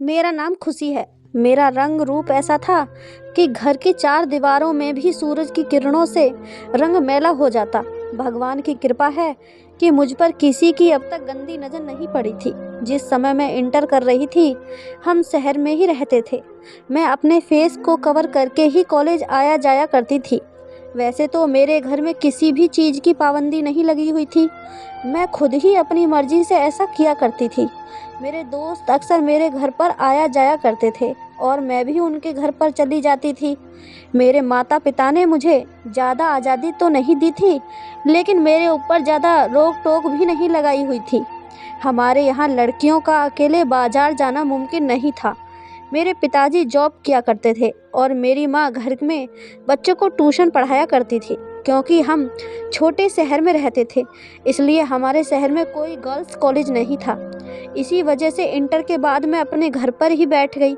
मेरा नाम खुशी है। मेरा रंग रूप ऐसा था कि घर की चार दीवारों में भी सूरज की किरणों से रंग मैला हो जाता। भगवान की कृपा है कि मुझ पर किसी की अब तक गंदी नज़र नहीं पड़ी थी। जिस समय मैं इंटर कर रही थी, हम शहर में ही रहते थे। मैं अपने फेस को कवर करके ही कॉलेज आया जाया करती थी। वैसे तो मेरे घर में किसी भी चीज़ की पाबंदी नहीं लगी हुई थी। मैं खुद ही अपनी मर्जी से ऐसा किया करती थी। मेरे दोस्त अक्सर मेरे घर पर आया जाया करते थे और मैं भी उनके घर पर चली जाती थी। मेरे माता पिता ने मुझे ज़्यादा आज़ादी तो नहीं दी थी, लेकिन मेरे ऊपर ज़्यादा रोक टोक भी नहीं लगाई हुई थी। हमारे यहाँ लड़कियों का अकेले बाजार जाना मुमकिन नहीं था। मेरे पिताजी जॉब किया करते थे और मेरी माँ घर में बच्चों को ट्यूशन पढ़ाया करती थी। क्योंकि हम छोटे शहर में रहते थे, इसलिए हमारे शहर में कोई गर्ल्स कॉलेज नहीं था। इसी वजह से इंटर के बाद मैं अपने घर पर ही बैठ गई।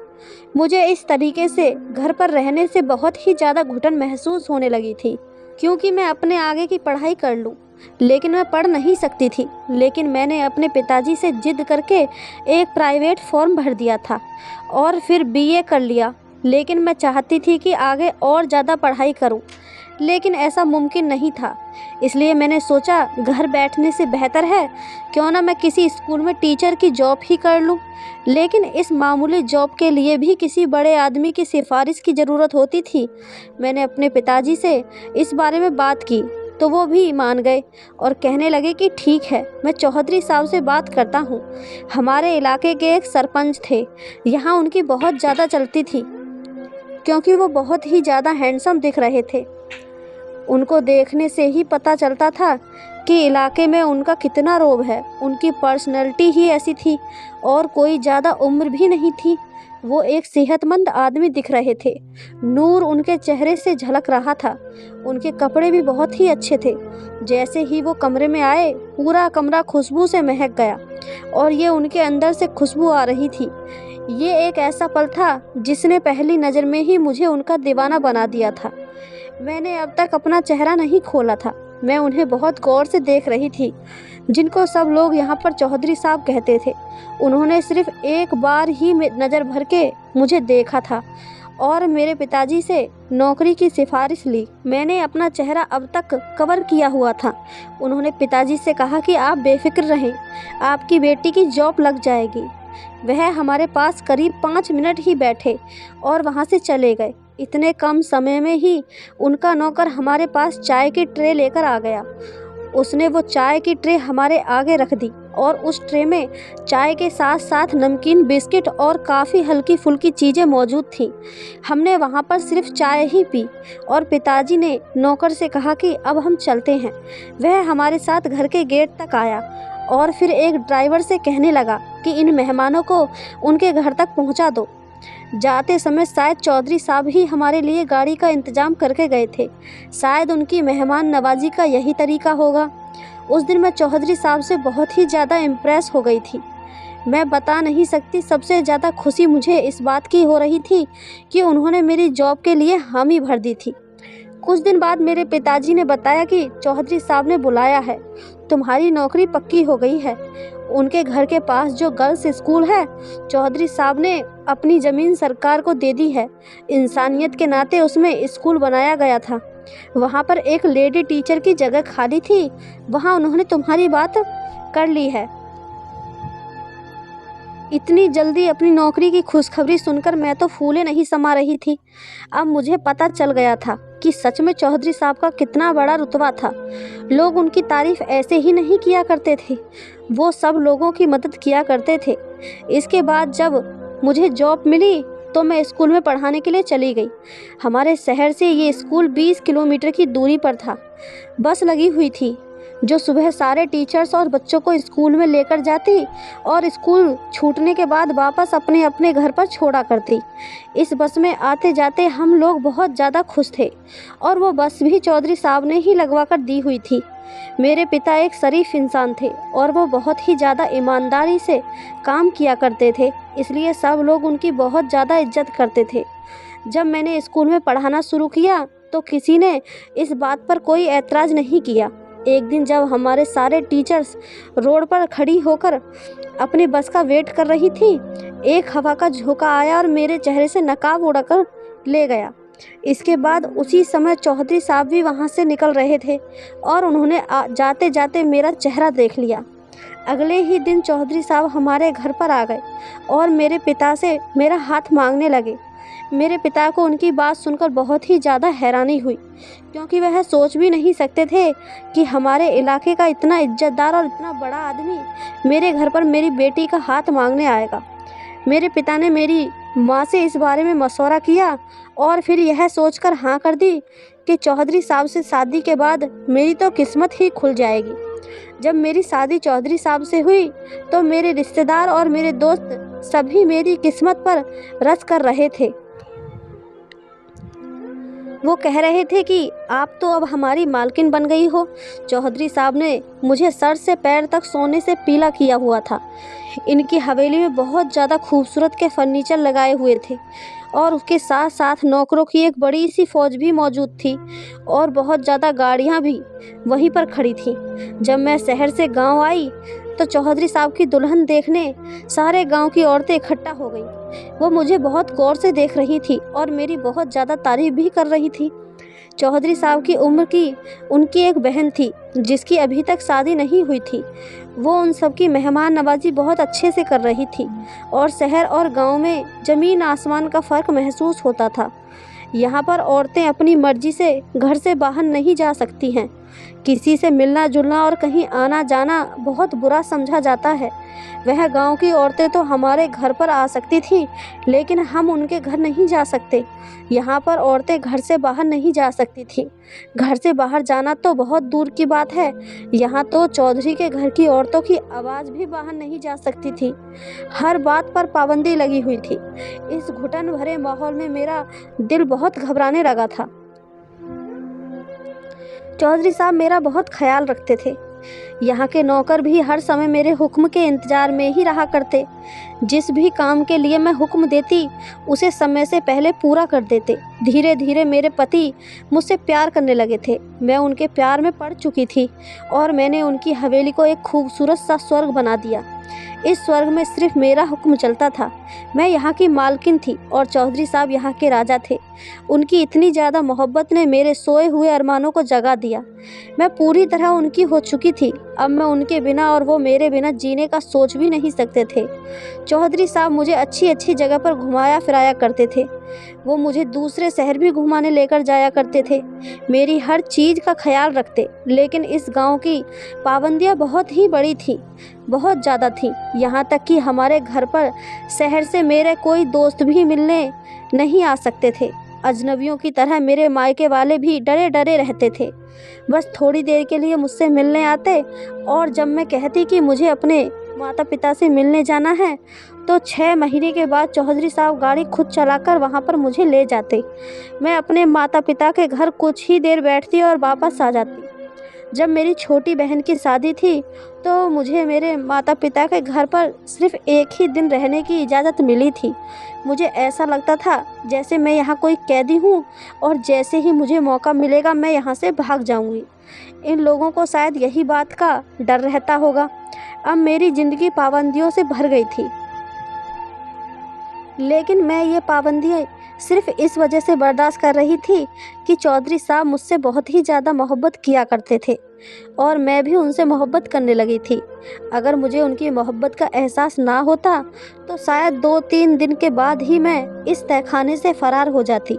मुझे इस तरीके से घर पर रहने से बहुत ही ज़्यादा घुटन महसूस होने लगी थी, क्योंकि मैं अपने आगे की पढ़ाई कर लूँ, लेकिन मैं पढ़ नहीं सकती थी। लेकिन मैंने अपने पिताजी से जिद करके एक प्राइवेट फॉर्म भर दिया था और फिर बीए कर लिया। लेकिन मैं चाहती थी कि आगे और ज़्यादा पढ़ाई करूं, लेकिन ऐसा मुमकिन नहीं था। इसलिए मैंने सोचा घर बैठने से बेहतर है क्यों ना मैं किसी स्कूल में टीचर की जॉब ही कर लूं। लेकिन इस मामूली जॉब के लिए भी किसी बड़े आदमी की सिफारिश की ज़रूरत होती थी। मैंने अपने पिताजी से इस बारे में बात की तो वो भी मान गए और कहने लगे कि ठीक है, मैं चौधरी साहब से बात करता हूँ। हमारे इलाके के एक सरपंच थे, यहाँ उनकी बहुत ज़्यादा चलती थी क्योंकि वो बहुत ही ज़्यादा हैंडसम दिख रहे थे। उनको देखने से ही पता चलता था कि इलाके में उनका कितना रोब है। उनकी पर्सनैलिटी ही ऐसी थी और कोई ज़्यादा उम्र भी नहीं थी। वो एक सेहतमंद आदमी दिख रहे थे। नूर उनके चेहरे से झलक रहा था। उनके कपड़े भी बहुत ही अच्छे थे। जैसे ही वो कमरे में आए, पूरा कमरा खुशबू से महक गया और ये उनके अंदर से खुशबू आ रही थी। ये एक ऐसा पल था जिसने पहली नज़र में ही मुझे उनका दीवाना बना दिया था। मैंने अब तक अपना चेहरा नहीं खोला था। मैं उन्हें बहुत गौर से देख रही थी, जिनको सब लोग यहाँ पर चौधरी साहब कहते थे। उन्होंने सिर्फ एक बार ही नज़र भर के मुझे देखा था और मेरे पिताजी से नौकरी की सिफारिश ली। मैंने अपना चेहरा अब तक कवर किया हुआ था। उन्होंने पिताजी से कहा कि आप बेफिक्र रहें, आपकी बेटी की जॉब लग जाएगी। वह हमारे पास करीब 5 मिनट ही बैठे और वहाँ से चले गए। इतने कम समय में ही उनका नौकर हमारे पास चाय की ट्रे लेकर आ गया। उसने वो चाय की ट्रे हमारे आगे रख दी और उस ट्रे में चाय के साथ साथ नमकीन, बिस्किट और काफ़ी हल्की फुल्की चीज़ें मौजूद थीं। हमने वहाँ पर सिर्फ चाय ही पी और पिताजी ने नौकर से कहा कि अब हम चलते हैं। वह हमारे साथ घर के गेट तक आया और फिर एक ड्राइवर से कहने लगा कि इन मेहमानों को उनके घर तक पहुँचा दो। जाते समय शायद चौधरी साहब ही हमारे लिए गाड़ी का इंतज़ाम करके गए थे। शायद उनकी मेहमान नवाजी का यही तरीका होगा। उस दिन मैं चौधरी साहब से बहुत ही ज़्यादा इम्प्रेस हो गई थी। मैं बता नहीं सकती, सबसे ज़्यादा खुशी मुझे इस बात की हो रही थी कि उन्होंने मेरी जॉब के लिए हामी भर दी थी। कुछ दिन बाद मेरे पिताजी ने बताया कि चौधरी साहब ने बुलाया है, तुम्हारी नौकरी पक्की हो गई है। उनके घर के पास जो गर्ल्स स्कूल है, चौधरी साहब ने अपनी ज़मीन सरकार को दे दी है। इंसानियत के नाते उसमें स्कूल बनाया गया था। वहाँ पर एक लेडी टीचर की जगह खाली थी, वहाँ उन्होंने तुम्हारी बात कर ली है। इतनी जल्दी अपनी नौकरी की खुशखबरी सुनकर मैं तो फूले नहीं समा रही थी। अब मुझे पता चल गया था कि सच में चौधरी साहब का कितना बड़ा रुतबा था। लोग उनकी तारीफ ऐसे ही नहीं किया करते थे, वो सब लोगों की मदद किया करते थे। इसके बाद जब मुझे जॉब मिली तो मैं स्कूल में पढ़ाने के लिए चली गई। हमारे शहर से ये स्कूल 20 किलोमीटर की दूरी पर था। बस लगी हुई थी जो सुबह सारे टीचर्स और बच्चों को स्कूल में लेकर जाती और स्कूल छूटने के बाद वापस अपने अपने घर पर छोड़ा करती। इस बस में आते जाते हम लोग बहुत ज़्यादा खुश थे और वो बस भी चौधरी साहब ने ही लगवा कर दी हुई थी। मेरे पिता एक शरीफ इंसान थे और वो बहुत ही ज़्यादा ईमानदारी से काम किया करते थे, इसलिए सब लोग उनकी बहुत ज़्यादा इज्जत करते थे। जब मैंने स्कूल में पढ़ाना शुरू किया तो किसी ने इस बात पर कोई ऐतराज़ नहीं किया। एक दिन जब हमारे सारे टीचर्स रोड पर खड़ी होकर अपनी बस का वेट कर रही थी, एक हवा का झोंका आया और मेरे चेहरे से नकाब उड़ाकर ले गया। इसके बाद उसी समय चौधरी साहब भी वहाँ से निकल रहे थे और उन्होंने जाते जाते मेरा चेहरा देख लिया। अगले ही दिन चौधरी साहब हमारे घर पर आ गए और मेरे पिता से मेरा हाथ मांगने लगे। मेरे पिता को उनकी बात सुनकर बहुत ही ज़्यादा हैरानी हुई, क्योंकि वह सोच भी नहीं सकते थे कि हमारे इलाके का इतना इज्जतदार और इतना बड़ा आदमी मेरे घर पर मेरी बेटी का हाथ मांगने आएगा। मेरे पिता ने मेरी माँ से इस बारे में मशवरा किया और फिर यह सोचकर हाँ कर दी कि चौधरी साहब से शादी के बाद मेरी तो किस्मत ही खुल जाएगी। जब मेरी शादी चौधरी साहब से हुई तो मेरे रिश्तेदार और मेरे दोस्त सभी मेरी किस्मत पर रस कर रहे थे। वो कह रहे थे कि आप तो अब हमारी मालकिन बन गई हो। चौधरी साहब ने मुझे सर से पैर तक सोने से पीला किया हुआ था। इनकी हवेली में बहुत ज़्यादा खूबसूरत के फर्नीचर लगाए हुए थे और उसके साथ साथ नौकरों की एक बड़ी सी फौज भी मौजूद थी और बहुत ज़्यादा गाड़ियाँ भी वहीं पर खड़ी थी। जब मैं शहर से गांव आई तो चौधरी साहब की दुल्हन देखने सारे गांव की औरतें इकट्ठा हो गई। वो मुझे बहुत गौर से देख रही थी और मेरी बहुत ज़्यादा तारीफ भी कर रही थी। चौधरी साहब की उम्र की उनकी एक बहन थी जिसकी अभी तक शादी नहीं हुई थी। वो उन सब की मेहमान नवाजी बहुत अच्छे से कर रही थी और शहर और गांव में ज़मीन आसमान का फ़र्क महसूस होता था। यहाँ पर औरतें अपनी मर्जी से घर से बाहर नहीं जा सकती हैं। किसी से मिलना जुलना और कहीं आना जाना बहुत बुरा समझा जाता है। वह गांव की औरतें तो हमारे घर पर आ सकती थीं, लेकिन हम उनके घर नहीं जा सकते। यहाँ पर औरतें घर से बाहर नहीं जा सकती थीं। घर से बाहर जाना तो बहुत दूर की बात है, यहाँ तो चौधरी के घर की औरतों की आवाज़ भी बाहर नहीं जा सकती थी। हर बात पर पाबंदी लगी हुई थी। इस घुटन भरे माहौल में मेरा दिल बहुत घबराने लगा था। चौधरी साहब मेरा बहुत ख्याल रखते थे। यहाँ के नौकर भी हर समय मेरे हुक्म के इंतज़ार में ही रहा करते। जिस भी काम के लिए मैं हुक्म देती उसे समय से पहले पूरा कर देते। धीरे धीरे मेरे पति मुझसे प्यार करने लगे थे। मैं उनके प्यार में पड़ चुकी थी और मैंने उनकी हवेली को एक खूबसूरत सा स्वर्ग बना दिया। इस स्वर्ग में सिर्फ मेरा हुक्म चलता था। मैं यहाँ की मालकिन थी और चौधरी साहब यहाँ के राजा थे। उनकी इतनी ज़्यादा मोहब्बत ने मेरे सोए हुए अरमानों को जगा दिया। मैं पूरी तरह उनकी हो चुकी थी। अब मैं उनके बिना और वो मेरे बिना जीने का सोच भी नहीं सकते थे। चौधरी साहब मुझे अच्छी अच्छी जगह पर घुमाया फिराया करते थे। वो मुझे दूसरे शहर भी घुमाने लेकर जाया करते थे। मेरी हर चीज़ का ख्याल रखते। लेकिन इस गांव की पाबंदियां बहुत ही बड़ी थी, बहुत ज़्यादा थी। यहाँ तक कि हमारे घर पर शहर से मेरे कोई दोस्त भी मिलने नहीं आ सकते थे। अजनबियों की तरह मेरे मायके वाले भी डरे डरे रहते थे। बस थोड़ी देर के लिए मुझसे मिलने आते और जब मैं कहती कि मुझे अपने माता पिता से मिलने जाना है तो 6 महीने के बाद चौधरी साहब गाड़ी खुद चलाकर वहाँ पर मुझे ले जाते। मैं अपने माता पिता के घर कुछ ही देर बैठती और वापस आ जाती। जब मेरी छोटी बहन की शादी थी तो मुझे मेरे माता पिता के घर पर सिर्फ एक ही दिन रहने की इजाज़त मिली थी। मुझे ऐसा लगता था जैसे मैं यहाँ कोई कैदी हूँ और जैसे ही मुझे मौका मिलेगा मैं यहाँ से भाग जाऊँगी। इन लोगों को शायद यही बात का डर रहता होगा। अब मेरी ज़िंदगी पाबंदियों से भर गई थी, लेकिन मैं ये पाबंदियाँ सिर्फ इस वजह से बर्दाश्त कर रही थी कि चौधरी साहब मुझसे बहुत ही ज़्यादा मोहब्बत किया करते थे और मैं भी उनसे मोहब्बत करने लगी थी। अगर मुझे उनकी मोहब्बत का एहसास ना होता तो शायद 2-3 दिन के बाद ही मैं इस तहखाने से फ़रार हो जाती,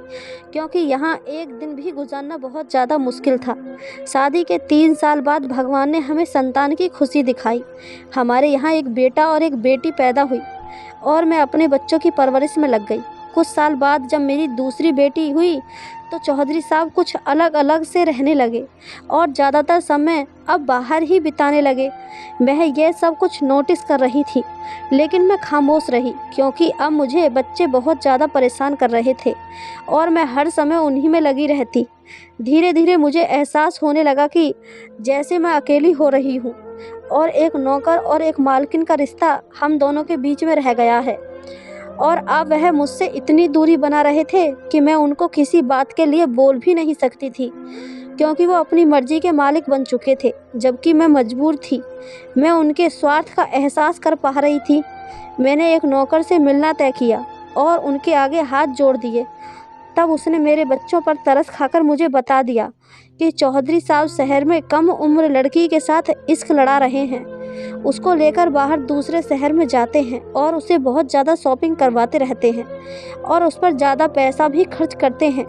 क्योंकि यहाँ एक दिन भी गुजारना बहुत ज़्यादा मुश्किल था। शादी के 3 साल बाद भगवान ने हमें संतान की खुशी दिखाई। हमारे यहाँ एक बेटा और एक बेटी पैदा हुई और मैं अपने बच्चों की परवरिश में लग गई। कुछ साल बाद जब मेरी दूसरी बेटी हुई तो चौधरी साहब कुछ अलग अलग से रहने लगे और ज़्यादातर समय अब बाहर ही बिताने लगे। मैं यह सब कुछ नोटिस कर रही थी, लेकिन मैं खामोश रही, क्योंकि अब मुझे बच्चे बहुत ज़्यादा परेशान कर रहे थे और मैं हर समय उन्हीं में लगी रहती। धीरे धीरे मुझे एहसास होने लगा कि जैसे मैं अकेली हो रही हूँ और एक नौकर और एक मालकिन का रिश्ता हम दोनों के बीच में रह गया है और अब वह मुझसे इतनी दूरी बना रहे थे कि मैं उनको किसी बात के लिए बोल भी नहीं सकती थी। क्योंकि वो अपनी मर्जी के मालिक बन चुके थे, जबकि मैं मजबूर थी। मैं उनके स्वार्थ का एहसास कर पा रही थी। मैंने एक नौकर से मिलना तय किया और उनके आगे हाथ जोड़ दिए। तब उसने मेरे बच्चों पर तरस खाकर मुझे बता दिया कि चौधरी साहब शहर में कम उम्र लड़की के साथ इश्क लड़ा रहे हैं। उसको लेकर बाहर दूसरे शहर में जाते हैं और उसे बहुत ज़्यादा शॉपिंग करवाते रहते हैं और उस पर ज़्यादा पैसा भी खर्च करते हैं।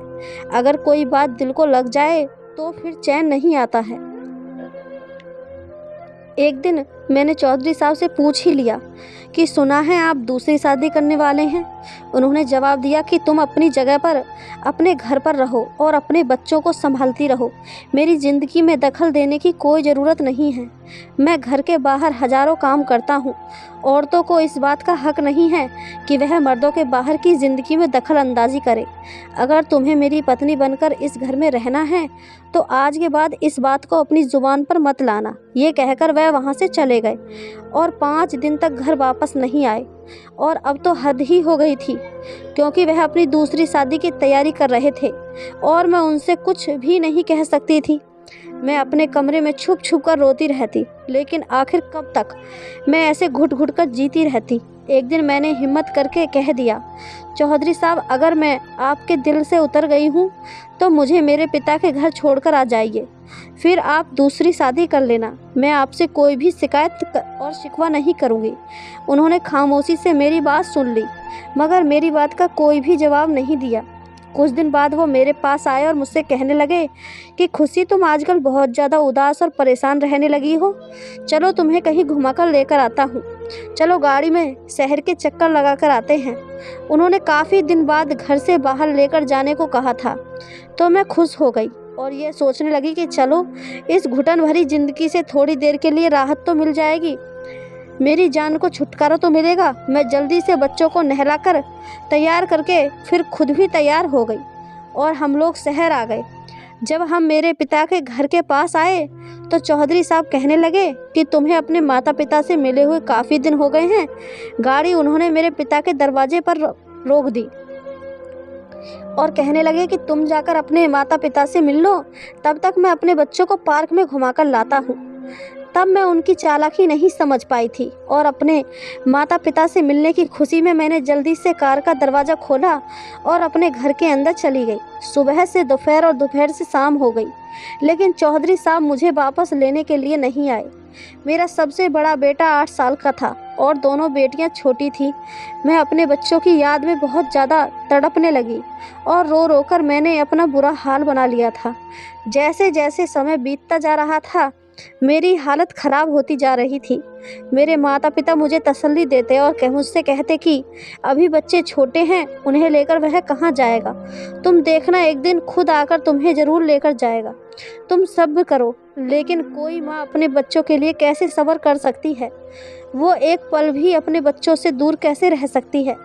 अगर कोई बात दिल को लग जाए तो फिर चैन नहीं आता है। एक दिन मैंने चौधरी साहब से पूछ ही लिया कि सुना है आप दूसरी शादी करने वाले हैं। उन्होंने जवाब दिया कि तुम अपनी जगह पर अपने घर पर रहो और अपने बच्चों को संभालती रहो। मेरी ज़िंदगी में दखल देने की कोई ज़रूरत नहीं है। मैं घर के बाहर हज़ारों काम करता हूँ। औरतों को इस बात का हक नहीं है कि वह मर्दों के बाहर की ज़िंदगी में दखल अंदाजी करे। अगर तुम्हें मेरी पत्नी बनकर इस घर में रहना है तो आज के बाद इस बात को अपनी ज़ुबान पर मत लाना। ये कहकर वह वहाँ से चले गए और 5 दिन तक घर वापस नहीं आए। और अब तो हद ही हो गई थी, क्योंकि वह अपनी दूसरी शादी की तैयारी कर रहे थे और मैं उनसे कुछ भी नहीं कह सकती थी। मैं अपने कमरे में छुप छुप कर रोती रहती, लेकिन आखिर कब तक मैं ऐसे घुट घुट कर जीती रहती। एक दिन मैंने हिम्मत करके कह दिया, चौधरी साहब, अगर मैं आपके दिल से उतर गई हूँ तो मुझे मेरे पिता के घर छोड़कर आ जाइए। फिर आप दूसरी शादी कर लेना। मैं आपसे कोई भी शिकायत और शिकवा नहीं करूँगी। उन्होंने खामोशी से मेरी बात सुन ली, मगर मेरी बात का कोई भी जवाब नहीं दिया। कुछ दिन बाद वो मेरे पास आए और मुझसे कहने लगे कि खुशी, तुम आजकल बहुत ज़्यादा उदास और परेशान रहने लगी हो। चलो तुम्हें कहीं घुमाकर लेकर आता हूँ। चलो गाड़ी में शहर के चक्कर लगा कर आते हैं। उन्होंने काफ़ी दिन बाद घर से बाहर लेकर जाने को कहा था तो मैं खुश हो गई और ये सोचने लगी कि चलो इस घुटन भरी ज़िंदगी से थोड़ी देर के लिए राहत तो मिल जाएगी, मेरी जान को छुटकारा तो मिलेगा। मैं जल्दी से बच्चों को नहलाकर तैयार करके फिर खुद भी तैयार हो गई और हम लोग शहर आ गए। जब हम मेरे पिता के घर के पास आए तो चौधरी साहब कहने लगे कि तुम्हें अपने माता पिता से मिले हुए काफ़ी दिन हो गए हैं। गाड़ी उन्होंने मेरे पिता के दरवाजे पर रोक दी और कहने लगे कि तुम जाकर अपने माता पिता से मिल लो, तब तक मैं अपने बच्चों को पार्क में घुमाकर लाता हूँ। तब मैं उनकी चालाकी नहीं समझ पाई थी और अपने माता पिता से मिलने की खुशी में मैंने जल्दी से कार का दरवाज़ा खोला और अपने घर के अंदर चली गई। सुबह से दोपहर और दोपहर से शाम हो गई, लेकिन चौधरी साहब मुझे वापस लेने के लिए नहीं आए। मेरा सबसे बड़ा बेटा 8 साल का था और दोनों बेटियां छोटी थी। मैं अपने बच्चों की याद में बहुत ज़्यादा तड़पने लगी और रो रो कर मैंने अपना बुरा हाल बना लिया था। जैसे जैसे समय बीतता जा रहा था मेरी हालत ख़राब होती जा रही थी। मेरे माता पिता मुझे तसल्ली देते और मुझसे कहते कि अभी बच्चे छोटे हैं, उन्हें लेकर वह कहाँ जाएगा। तुम देखना, एक दिन खुद आकर तुम्हें ज़रूर लेकर जाएगा। तुम सब्र करो। लेकिन कोई माँ अपने बच्चों के लिए कैसे सब्र कर सकती है? वो एक पल भी अपने बच्चों से दूर कैसे रह सकती है?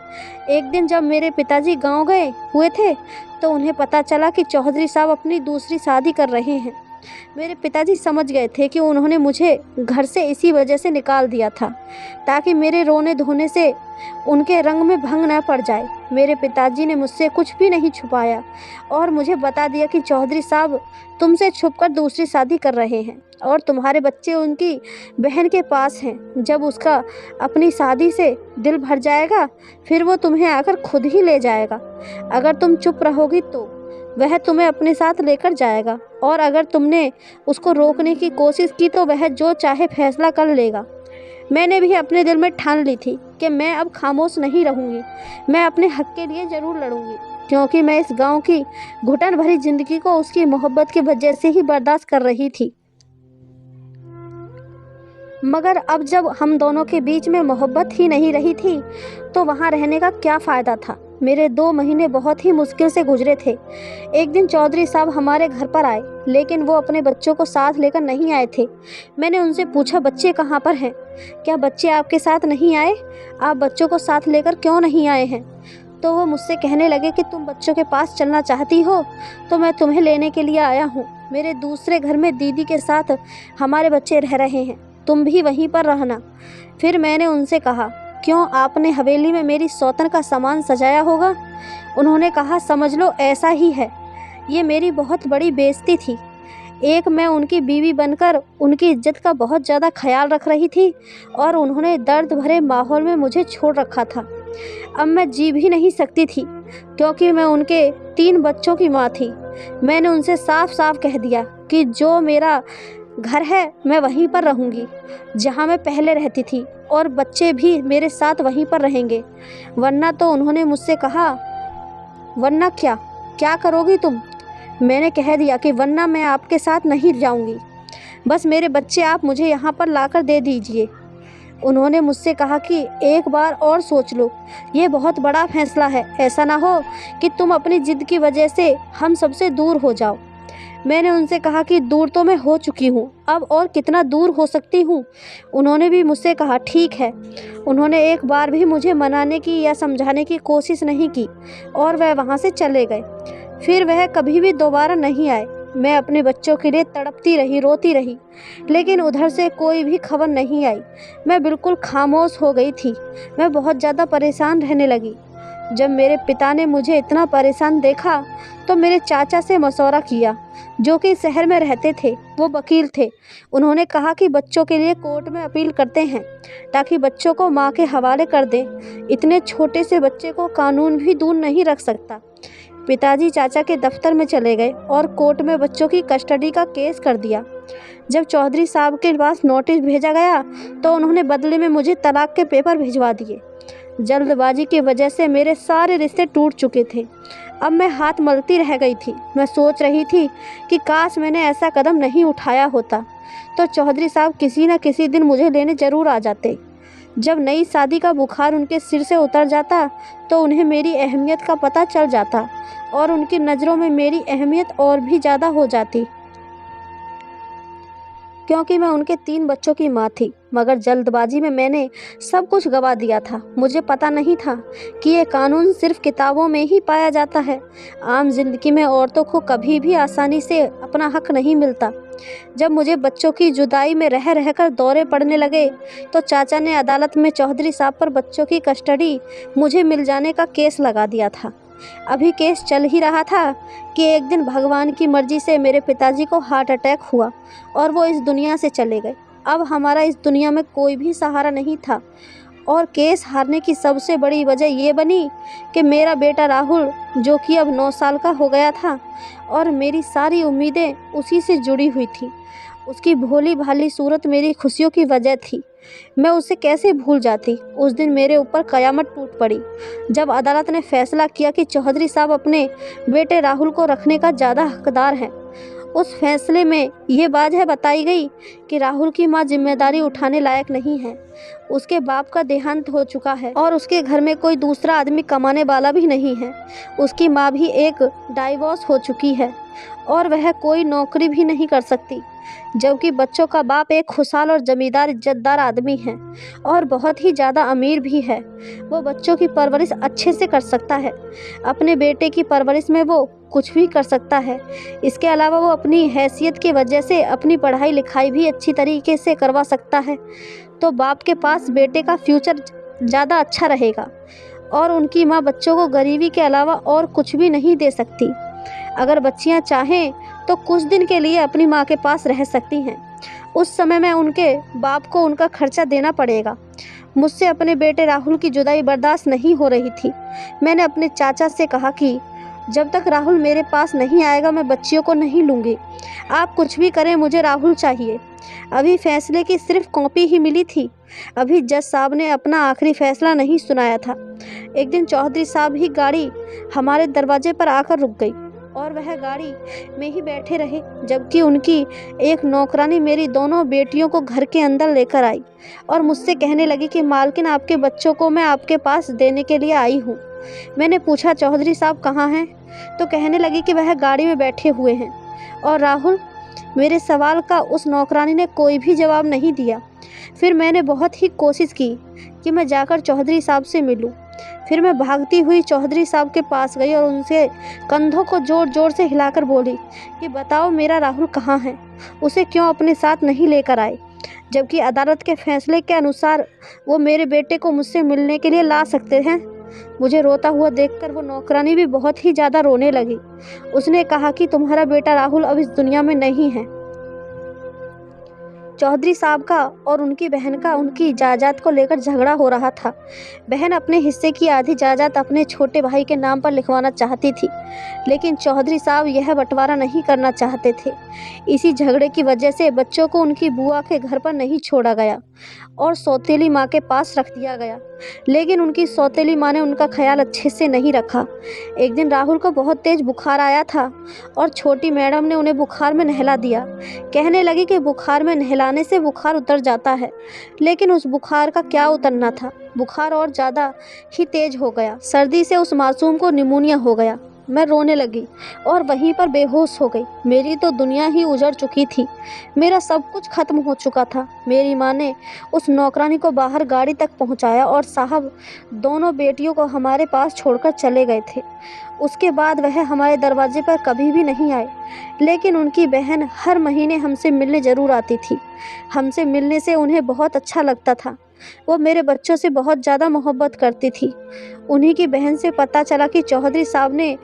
एक दिन जब मेरे पिताजी गाँव गए हुए थे तो उन्हें पता चला कि चौधरी साहब अपनी दूसरी शादी कर रहे हैं। मेरे पिताजी समझ गए थे कि उन्होंने मुझे घर से इसी वजह से निकाल दिया था ताकि मेरे रोने धोने से उनके रंग में भंग न पड़ जाए। मेरे पिताजी ने मुझसे कुछ भी नहीं छुपाया और मुझे बता दिया कि चौधरी साहब तुमसे छुपकर दूसरी शादी कर रहे हैं और तुम्हारे बच्चे उनकी बहन के पास हैं। जब उसका अपनी शादी से दिल भर जाएगा फिर वो तुम्हें आकर खुद ही ले जाएगा। अगर तुम चुप रहोगी तो वह तुम्हें अपने साथ लेकर जाएगा और अगर तुमने उसको रोकने की कोशिश की तो वह जो चाहे फैसला कर लेगा। मैंने भी अपने दिल में ठान ली थी कि मैं अब खामोश नहीं रहूँगी। मैं अपने हक के लिए ज़रूर लड़ूंगी, क्योंकि मैं इस गांव की घुटन भरी ज़िंदगी को उसकी मोहब्बत की वजह से ही बर्दाश्त कर रही थी। मगर अब जब हम दोनों के बीच में मोहब्बत ही नहीं रही थी तो वहाँ रहने का क्या फ़ायदा था। मेरे 2 महीने बहुत ही मुश्किल से गुजरे थे। एक दिन चौधरी साहब हमारे घर पर आए, लेकिन वो अपने बच्चों को साथ लेकर नहीं आए थे। मैंने उनसे पूछा, बच्चे कहाँ पर हैं? क्या बच्चे आपके साथ नहीं आए? आप बच्चों को साथ लेकर क्यों नहीं आए हैं? तो वो मुझसे कहने लगे कि तुम बच्चों के पास चलना चाहती हो तो मैं तुम्हें लेने के लिए आया हूँ। मेरे दूसरे घर में दीदी के साथ हमारे बच्चे रह रहे हैं, तुम भी वहीं पर रहना। फिर मैंने उनसे कहा, क्यों, आपने हवेली में मेरी सौतन का सामान सजाया होगा? उन्होंने कहा, समझ लो ऐसा ही है। ये मेरी बहुत बड़ी बेइज्जती थी। एक मैं उनकी बीवी बनकर उनकी इज्जत का बहुत ज़्यादा ख्याल रख रही थी और उन्होंने दर्द भरे माहौल में मुझे छोड़ रखा था। अब मैं जी भी नहीं सकती थी क्योंकि मैं उनके 3 बच्चों की माँ थी। मैंने उनसे साफ-साफ कह दिया कि जो मेरा घर है मैं वहीं पर रहूँगी जहाँ मैं पहले रहती थी और बच्चे भी मेरे साथ वहीं पर रहेंगे। वरना तो उन्होंने मुझसे कहा, वरना क्या? क्या करोगी तुम? मैंने कह दिया कि वरना मैं आपके साथ नहीं जाऊँगी। बस मेरे बच्चे आप मुझे यहाँ पर लाकर दे दीजिए। उन्होंने मुझसे कहा कि एक बार और सोच लो, ये बहुत बड़ा फैसला है। ऐसा ना हो कि तुम अपनी ज़िद की वजह से हम सबसे दूर हो जाओ। मैंने उनसे कहा कि दूर तो मैं हो चुकी हूँ, अब और कितना दूर हो सकती हूँ। उन्होंने भी मुझसे कहा ठीक है। उन्होंने एक बार भी मुझे मनाने की या समझाने की कोशिश नहीं की और वह वहाँ से चले गए। फिर वह कभी भी दोबारा नहीं आए। मैं अपने बच्चों के लिए तड़पती रही, रोती रही, लेकिन उधर से कोई भी खबर नहीं आई। मैं बिल्कुल खामोश हो गई थी। मैं बहुत ज़्यादा परेशान रहने लगी। जब मेरे पिता ने मुझे इतना परेशान देखा तो मेरे चाचा से मशवरा किया, जो कि शहर में रहते थे। वो वकील थे। उन्होंने कहा कि बच्चों के लिए कोर्ट में अपील करते हैं ताकि बच्चों को माँ के हवाले कर दें। इतने छोटे से बच्चे को कानून भी दूर नहीं रख सकता। पिताजी चाचा के दफ्तर में चले गए और कोर्ट में बच्चों की कस्टडी का केस कर दिया। जब चौधरी साहब के पास नोटिस भेजा गया तो उन्होंने बदले में मुझे तलाक के पेपर भिजवा दिए। जल्दबाजी की वजह से मेरे सारे रिश्ते टूट चुके थे। अब मैं हाथ मलती रह गई थी। मैं सोच रही थी कि काश मैंने ऐसा कदम नहीं उठाया होता तो चौधरी साहब किसी न किसी दिन मुझे लेने ज़रूर आ जाते। जब नई शादी का बुखार उनके सिर से उतर जाता तो उन्हें मेरी अहमियत का पता चल जाता और उनकी नज़रों में मेरी अहमियत और भी ज़्यादा हो जाती, क्योंकि मैं उनके 3 बच्चों की माँ थी। मगर जल्दबाजी में मैंने सब कुछ गवा दिया था। मुझे पता नहीं था कि ये कानून सिर्फ किताबों में ही पाया जाता है। आम जिंदगी में औरतों को कभी भी आसानी से अपना हक नहीं मिलता। जब मुझे बच्चों की जुदाई में रह रहकर दौरे पड़ने लगे तो चाचा ने अदालत में चौधरी साहब पर बच्चों की कस्टडी मुझे मिल जाने का केस लगा दिया था। अभी केस चल ही रहा था कि एक दिन भगवान की मर्जी से मेरे पिताजी को हार्ट अटैक हुआ और वो इस दुनिया से चले गए। अब हमारा इस दुनिया में कोई भी सहारा नहीं था और केस हारने की सबसे बड़ी वजह ये बनी कि मेरा बेटा राहुल, जो कि अब 9 साल का हो गया था और मेरी सारी उम्मीदें उसी से जुड़ी हुई थी। उसकी भोली भाली सूरत मेरी खुशियों की वजह थी। मैं उसे कैसे भूल जाती। उस दिन मेरे ऊपर कयामत टूट पड़ी जब अदालत ने फैसला किया कि चौधरी साहब अपने बेटे राहुल को रखने का ज़्यादा हकदार है। उस फैसले में ये बात है बताई गई कि राहुल की माँ जिम्मेदारी उठाने लायक नहीं है। उसके बाप का देहांत हो चुका है और उसके घर में कोई दूसरा आदमी कमाने वाला भी नहीं है। उसकी माँ भी एक डाइवोर्स हो चुकी है और वह कोई नौकरी भी नहीं कर सकती, जबकि बच्चों का बाप एक खुशहाल और जमींदार इज्जतदार आदमी है और बहुत ही ज़्यादा अमीर भी है। वो बच्चों की परवरिश अच्छे से कर सकता है। अपने बेटे की परवरिश में वो कुछ भी कर सकता है। इसके अलावा वो अपनी हैसियत की वजह से अपनी पढ़ाई लिखाई भी अच्छी तरीके से करवा सकता है। तो बाप के पास बेटे का फ्यूचर ज़्यादा अच्छा रहेगा और उनकी माँ बच्चों को गरीबी के अलावा और कुछ भी नहीं दे सकती। अगर बच्चियां चाहें तो कुछ दिन के लिए अपनी माँ के पास रह सकती हैं। उस समय में उनके बाप को उनका खर्चा देना पड़ेगा। मुझसे अपने बेटे राहुल की जुदाई बर्दाश्त नहीं हो रही थी। मैंने अपने चाचा से कहा कि जब तक राहुल मेरे पास नहीं आएगा मैं बच्चियों को नहीं लूँगी। आप कुछ भी करें, मुझे राहुल चाहिए। अभी फैसले की सिर्फ कॉपी ही मिली थी। अभी जज साहब ने अपना आखिरी फैसला नहीं सुनाया था। एक दिन चौधरी साहब ही गाड़ी हमारे दरवाजे पर आकर रुक गई और वह गाड़ी में ही बैठे रहे, जबकि उनकी एक नौकरानी मेरी दोनों बेटियों को घर के अंदर लेकर आई और मुझसे कहने लगी कि मालकिन, आपके बच्चों को मैं आपके पास देने के लिए आई हूँ। मैंने पूछा चौधरी साहब कहाँ हैं, तो कहने लगी कि वह गाड़ी में बैठे हुए हैं। और राहुल? मेरे सवाल का उस नौकरानी ने कोई भी जवाब नहीं दिया। फिर मैंने बहुत ही कोशिश की कि मैं जाकर चौधरी साहब से मिलूं। फिर मैं भागती हुई चौधरी साहब के पास गई और उनसे कंधों को जोर जोर से हिलाकर बोली कि बताओ मेरा राहुल कहाँ है, उसे क्यों अपने साथ नहीं लेकर आए, जबकि अदालत के फैसले के अनुसार वो मेरे बेटे को मुझसे मिलने के लिए ला सकते हैं। मुझे रोता हुआ देखकर वो नौकरानी भी बहुत ही ज़्यादा रोने लगी। उसने कहा कि तुम्हारा बेटा राहुल अब इस दुनिया में नहीं है। चौधरी साहब का और उनकी बहन का उनकी जायदाद को लेकर झगड़ा हो रहा था। बहन अपने हिस्से की आधी जायदाद अपने छोटे भाई के नाम पर लिखवाना चाहती थी, लेकिन चौधरी साहब यह बंटवारा नहीं करना चाहते थे। इसी झगड़े की वजह से बच्चों को उनकी बुआ के घर पर नहीं छोड़ा गया और सौतेली माँ के पास रख दिया गया, लेकिन उनकी सौतेली माँ ने उनका ख्याल अच्छे से नहीं रखा। एक दिन राहुल को बहुत तेज बुखार आया था और छोटी मैडम ने उन्हें बुखार में नहला दिया। कहने लगी कि बुखार में नहलाने से बुखार उतर जाता है, लेकिन उस बुखार का क्या उतरना था, बुखार और ज़्यादा ही तेज हो गया। सर्दी से उस मासूम को निमोनिया हो गया। मैं रोने लगी और वहीं पर बेहोश हो गई। मेरी तो दुनिया ही उजड़ चुकी थी, मेरा सब कुछ खत्म हो चुका था। मेरी माँ ने उस नौकरानी को बाहर गाड़ी तक पहुँचाया और साहब दोनों बेटियों को हमारे पास छोड़कर चले गए थे। उसके बाद वह हमारे दरवाजे पर कभी भी नहीं आए, लेकिन उनकी बहन हर महीने हमसे मिलने ज़रूर आती थी। हमसे मिलने से उन्हें बहुत अच्छा लगता था। वो मेरे बच्चों से बहुत ज़्यादा मोहब्बत करती थी। उन्हीं की बहन से पता चला कि चौधरी साहब ने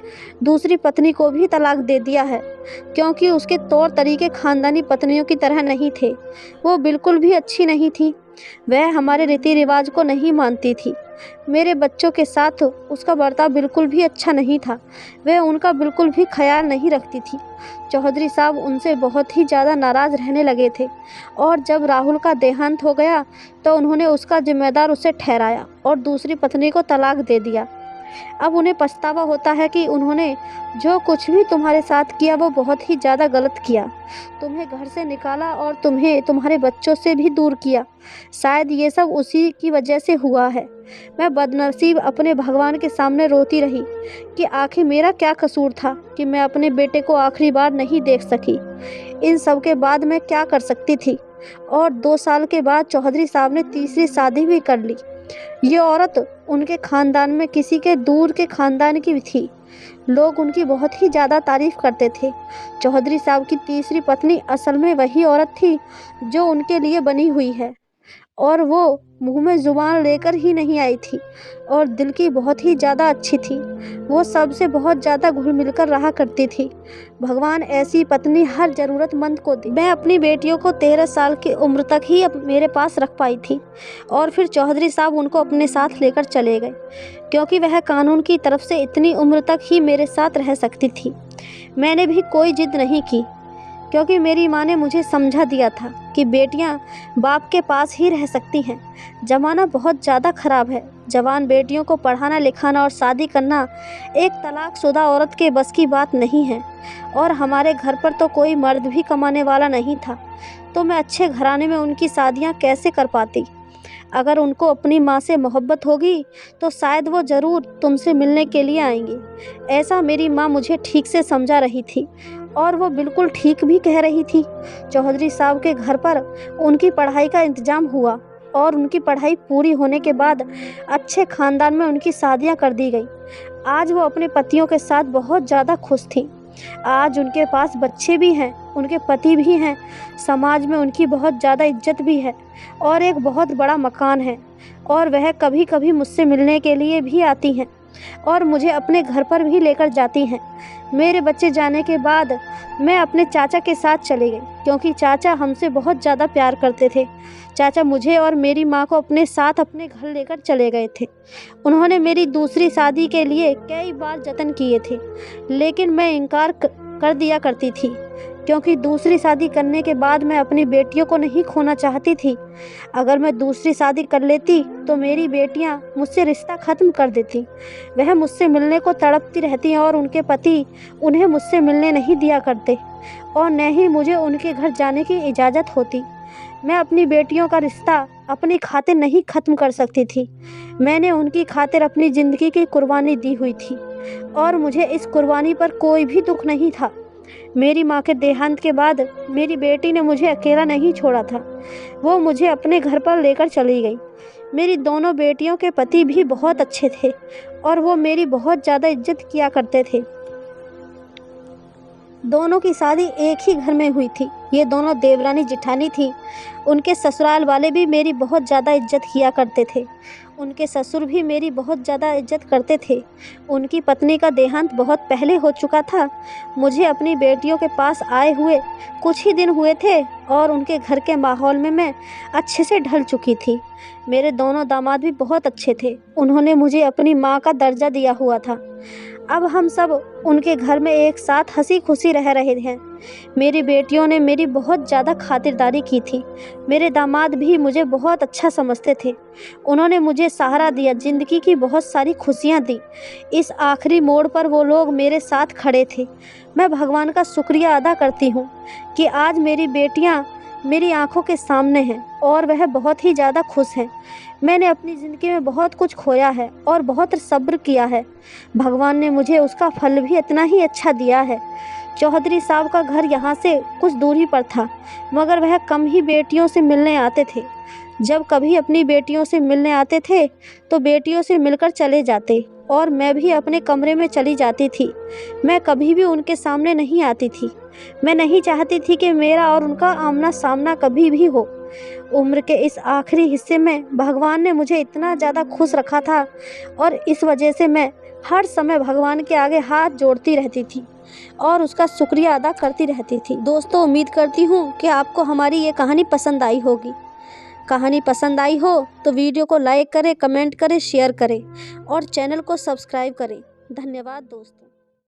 दूसरी पत्नी को भी तलाक दे दिया है, क्योंकि उसके तौर तरीके ख़ानदानी पत्नियों की तरह नहीं थे। वो बिल्कुल भी अच्छी नहीं थी। वह हमारे रीति रिवाज को नहीं मानती थी। मेरे बच्चों के साथ उसका बर्ताव बिल्कुल भी अच्छा नहीं था। वह उनका बिल्कुल भी ख्याल नहीं रखती थी। चौधरी साहब उनसे बहुत ही ज़्यादा नाराज़ रहने लगे थे और जब राहुल का देहांत हो गया तो उन्होंने उसका जिम्मेदार उसे ठहराया और दूसरी पत्नी को तलाक दे दिया। अब उन्हें पछतावा होता है कि उन्होंने जो कुछ भी तुम्हारे साथ किया वो बहुत ही ज़्यादा गलत किया। तुम्हें घर से निकाला और तुम्हें तुम्हारे बच्चों से भी दूर किया। शायद ये सब उसी की वजह से हुआ है। मैं बदनसीब अपने भगवान के सामने रोती रही कि आखिर मेरा क्या कसूर था कि मैं अपने बेटे को आखिरी बार नहीं देख सकी। इन सब के बाद मैं क्या कर सकती थी। और 2 साल के बाद चौधरी साहब ने तीसरी शादी भी कर ली। ये औरत उनके ख़ानदान में किसी के दूर के ख़ानदान की थी। लोग उनकी बहुत ही ज़्यादा तारीफ़ करते थे। चौधरी साहब की तीसरी पत्नी असल में वही औरत थी जो उनके लिए बनी हुई है, और वो मुँह में ज़ुबान लेकर ही नहीं आई थी और दिल की बहुत ही ज़्यादा अच्छी थी। वो सबसे बहुत ज़्यादा घुल मिलकर रहा करती थी। भगवान ऐसी पत्नी हर ज़रूरतमंद को दे। मैं अपनी बेटियों को 13 साल की उम्र तक ही मेरे पास रख पाई थी और फिर चौधरी साहब उनको अपने साथ लेकर चले गए, क्योंकि वह कानून की तरफ से इतनी उम्र तक ही मेरे साथ रह सकती थी। मैंने भी कोई जिद नहीं की, क्योंकि मेरी माँ ने मुझे समझा दिया था कि बेटियां बाप के पास ही रह सकती हैं। ज़माना बहुत ज़्यादा ख़राब है। जवान बेटियों को पढ़ाना लिखाना और शादी करना एक तलाकशुदा औरत के बस की बात नहीं है, और हमारे घर पर तो कोई मर्द भी कमाने वाला नहीं था, तो मैं अच्छे घराने में उनकी शादियां कैसे कर पाती। अगर उनको अपनी माँ से मोहब्बत होगी तो शायद वो ज़रूर तुमसे मिलने के लिए आएंगी। ऐसा मेरी माँ मुझे ठीक से समझा रही थी और वो बिल्कुल ठीक भी कह रही थी। चौधरी साहब के घर पर उनकी पढ़ाई का इंतज़ाम हुआ और उनकी पढ़ाई पूरी होने के बाद अच्छे ख़ानदान में उनकी शादियां कर दी गई। आज वो अपने पतियों के साथ बहुत ज़्यादा खुश थी। आज उनके पास बच्चे भी हैं, उनके पति भी हैं, समाज में उनकी बहुत ज़्यादा इज्जत भी है और एक बहुत बड़ा मकान है, और वह कभी कभी मुझसे मिलने के लिए भी आती हैं और मुझे अपने घर पर भी लेकर जाती हैं। मेरे बच्चे जाने के बाद मैं अपने चाचा के साथ चली गई, क्योंकि चाचा हमसे बहुत ज़्यादा प्यार करते थे। चाचा मुझे और मेरी माँ को अपने साथ अपने घर लेकर चले गए थे। उन्होंने मेरी दूसरी शादी के लिए कई बार जतन किए थे, लेकिन मैं इनकार कर दिया करती थी, क्योंकि दूसरी शादी करने के बाद मैं अपनी बेटियों को नहीं खोना चाहती थी। अगर मैं दूसरी शादी कर लेती तो मेरी बेटियां मुझसे रिश्ता ख़त्म कर देती। वह मुझसे मिलने को तड़पती रहती और उनके पति उन्हें मुझसे मिलने नहीं दिया करते और न ही मुझे उनके घर जाने की इजाज़त होती। मैं अपनी बेटियों का रिश्ता अपनी खातिर नहीं ख़त्म कर सकती थी। मैंने उनकी खातिर अपनी ज़िंदगी की कुर्बानी दी हुई थी और मुझे इस कुर्बानी पर कोई भी दुख नहीं था। मेरी माँ के देहांत के बाद मेरी बेटी ने मुझे अकेला नहीं छोड़ा था, वो मुझे अपने घर पर लेकर चली गई। मेरी दोनों बेटियों के पति भी बहुत अच्छे थे और वो मेरी बहुत ज़्यादा इज्जत किया करते थे। दोनों की शादी एक ही घर में हुई थी ये दोनों देवरानी जिठानी थीं। उनके ससुराल वाले भी मेरी बहुत ज़्यादा इज्जत किया करते थे। उनके ससुर भी मेरी बहुत ज़्यादा इज्जत करते थे। उनकी पत्नी का देहांत बहुत पहले हो चुका था। मुझे अपनी बेटियों के पास आए हुए कुछ ही दिन हुए थे और उनके घर के माहौल में मैं अच्छे से ढल चुकी थी। मेरे दोनों दामाद भी बहुत अच्छे थे। उन्होंने मुझे अपनी माँ का दर्जा दिया हुआ था। अब हम सब उनके घर में एक साथ हंसी खुशी रह रहे हैं। मेरी बेटियों ने मेरी बहुत ज़्यादा खातिरदारी की थी। मेरे दामाद भी मुझे बहुत अच्छा समझते थे। उन्होंने मुझे सहारा दिया, ज़िंदगी की बहुत सारी खुशियाँ दी। इस आखिरी मोड़ पर वो लोग मेरे साथ खड़े थे। मैं भगवान का शुक्रिया अदा करती हूँ कि आज मेरी बेटियाँ मेरी आंखों के सामने हैं और वह बहुत ही ज़्यादा खुश हैं। मैंने अपनी ज़िंदगी में बहुत कुछ खोया है और बहुत सब्र किया है। भगवान ने मुझे उसका फल भी इतना ही अच्छा दिया है। चौधरी साहब का घर यहाँ से कुछ दूरी पर था, मगर वह कम ही बेटियों से मिलने आते थे। जब कभी अपनी बेटियों से मिलने आते थे तो बेटियों से मिलकर चले जाते और मैं भी अपने कमरे में चली जाती थी। मैं कभी भी उनके सामने नहीं आती थी। मैं नहीं चाहती थी कि मेरा और उनका आमना सामना कभी भी हो। उम्र के इस आखिरी हिस्से में भगवान ने मुझे इतना ज़्यादा खुश रखा था और इस वजह से मैं हर समय भगवान के आगे हाथ जोड़ती रहती थी और उसका शुक्रिया अदा करती रहती थी। दोस्तों, उम्मीद करती हूँ कि आपको हमारी ये कहानी पसंद आई होगी। कहानी पसंद आई हो तो वीडियो को लाइक करें, कमेंट करें, शेयर करें और चैनल को सब्सक्राइब करें। धन्यवाद दोस्तों।